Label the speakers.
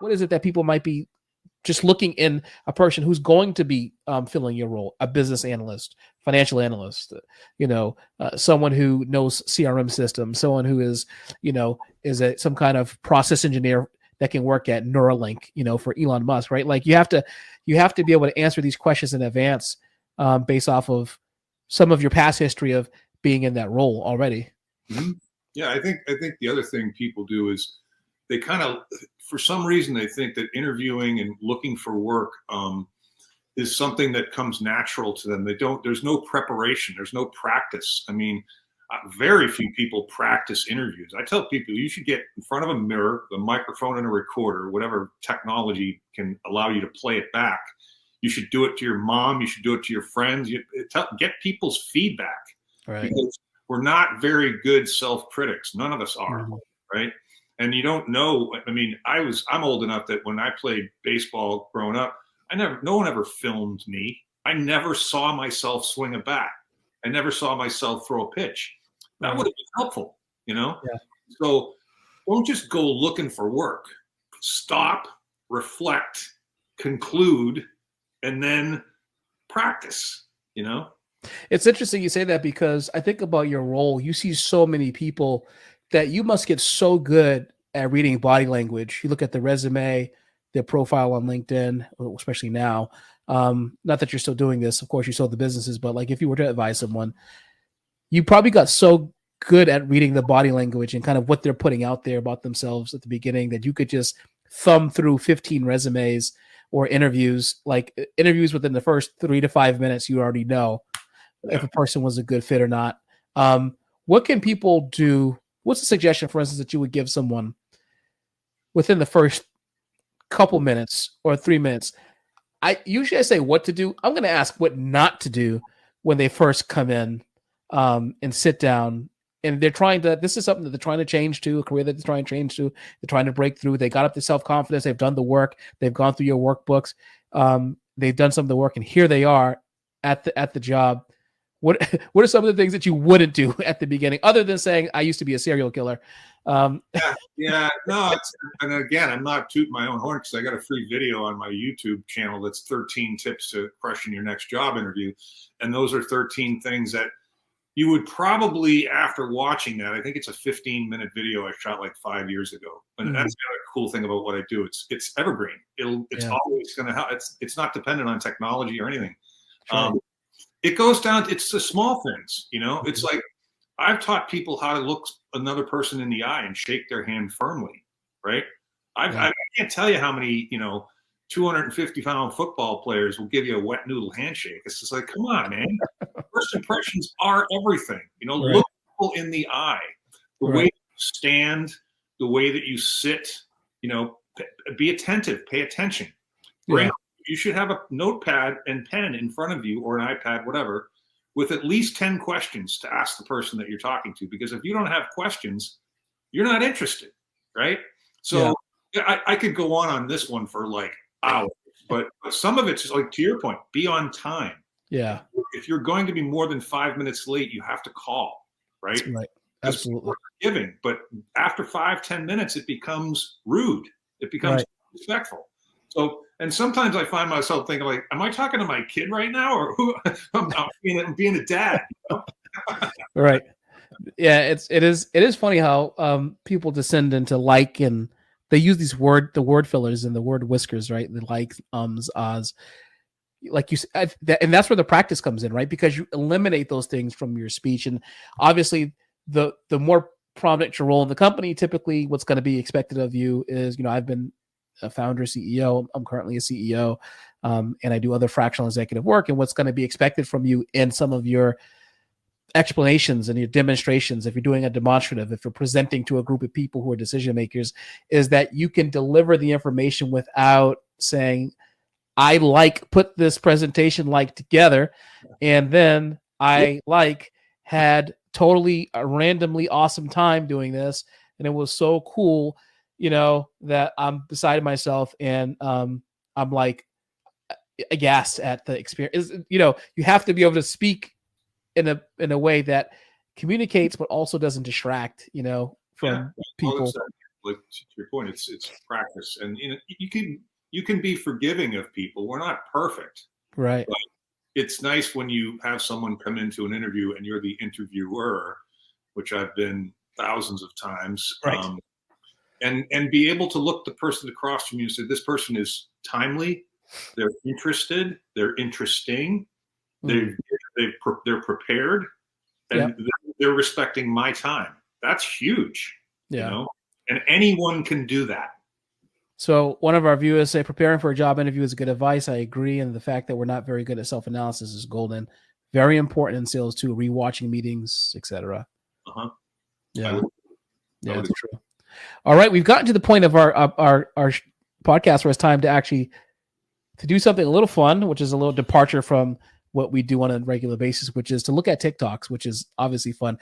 Speaker 1: what is it that people might be just looking in a person who's going to be filling your role, a business analyst, financial analyst, someone who knows CRM systems, someone who is, some kind of process engineer that can work at Neuralink, for Elon Musk, right? Like you have to be able to answer these questions in advance based off of some of your past history of being in that role already.
Speaker 2: Mm-hmm. Yeah, I think the other thing people do is they kind of, for some reason, they think that interviewing and looking for work is something that comes natural to them. There's no preparation. There's no practice. I mean, very few people practice interviews. I tell people you should get in front of a mirror, a microphone and a recorder, whatever technology can allow you to play it back. You should do it to your mom. You should do it to your friends. Get people's feedback.
Speaker 1: Right.
Speaker 2: Because we're not very good self-critics. None of us are, right? And you don't know. I mean, I'm old enough that when I played baseball growing up, no one ever filmed me. I never saw myself swing a bat. I never saw myself throw a pitch. That would have been helpful,
Speaker 1: Yeah.
Speaker 2: So don't just go looking for work. Stop, reflect, conclude, and then practice,
Speaker 1: It's interesting you say that because I think about your role. You see so many people that you must get so good at reading body language. You look at the resume, their profile on LinkedIn, especially now. Not that you're still doing this. Of course, you sold the businesses, but like if you were to advise someone, you probably got so good at reading the body language and kind of what they're putting out there about themselves at the beginning that you could just thumb through 15 resumes or interviews within the first 3 to 5 minutes. You already know if a person was a good fit or not. What can people do? What's a suggestion, for instance, that you would give someone within the first couple minutes or 3 minutes? I say what to do. I'm going to ask what not to do when they first come in and sit down. And this is something that they're trying to change to, a career that they're trying to change to. They're trying to break through. They got up to self-confidence. They've done the work. They've gone through your workbooks. They've done some of the work, and here they are at the job. What are some of the things that you wouldn't do at the beginning, other than saying, I used to be a serial killer?
Speaker 2: No. And again, I'm not tooting my own horn because I got a free video on my YouTube channel that's 13 tips to crushing your next job interview. And those are 13 things that you would probably, after watching that, I think it's a 15-minute video I shot like 5 years ago. And that's the other cool thing about what I do. It's evergreen. It's always going to help. It's not dependent on technology or anything.
Speaker 1: Sure.
Speaker 2: It goes down, it's the small things, It's like I've taught people how to look another person in the eye and shake their hand firmly, right? I can't tell you how many, 250-pound football players will give you a wet noodle handshake. It's just like, come on, man. First impressions are everything. Look people in the eye. The way you stand, the way that you sit, be attentive, pay attention.
Speaker 1: Yeah.
Speaker 2: You should have a notepad and pen in front of you, or an iPad, whatever, with at least 10 questions to ask the person that you're talking to. Because if you don't have questions, you're not interested, right? So I could go on this one for like hours, but some of it's just like, to your point, be on time.
Speaker 1: Yeah.
Speaker 2: If you're going to be more than 5 minutes late, you have to call, right?
Speaker 1: Right. Absolutely.
Speaker 2: Giving, but after 5-10 minutes, it becomes rude. It becomes disrespectful. So, and sometimes I find myself thinking, like, am I talking to my kid right now, or who? I'm being a dad.
Speaker 1: Right. Yeah. It is funny how people descend into and they use the word fillers and the word whiskers, right? The like, ahs. Like you said, and that's where the practice comes in, right? Because you eliminate those things from your speech, and obviously, the more prominent your role in the company, typically, what's going to be expected of you is, I've been a founder, CEO. I'm currently a CEO, and I do other fractional executive work. And what's going to be expected from you in some of your explanations and your demonstrations, if you're doing a demonstrative, if you're presenting to a group of people who are decision makers, is that you can deliver the information without saying, put this presentation together, and then I had totally a randomly awesome time doing this, and it was so cool, that I'm beside myself, and I'm like aghast at the experience. You have to be able to speak in a way that communicates, but also doesn't distract, from people.
Speaker 2: like to your point, it's practice, and you can be forgiving of people. We're not perfect,
Speaker 1: Right.
Speaker 2: but it's nice when you have someone come into an interview and you're the interviewer, which I've been thousands of times,
Speaker 1: Right.
Speaker 2: and be able to look the person across from you and say, this person is timely, they're interested, they're interesting,
Speaker 1: Mm.
Speaker 2: they're prepared, and they're respecting my time. That's huge,
Speaker 1: Yeah.
Speaker 2: you know, and anyone can do that.
Speaker 1: So one of our viewers say preparing for a job interview is good advice. I agree. And the fact that we're not very good at self-analysis is golden. Very important in sales too, rewatching meetings, etc.
Speaker 2: Uh-huh.
Speaker 1: Yeah. Yeah,
Speaker 2: would
Speaker 1: that's true. All right. We've gotten to the point of our podcast where it's time to actually to do something a little fun, which is a little departure from what we do on a regular basis, which is to look at TikToks, which is obviously fun.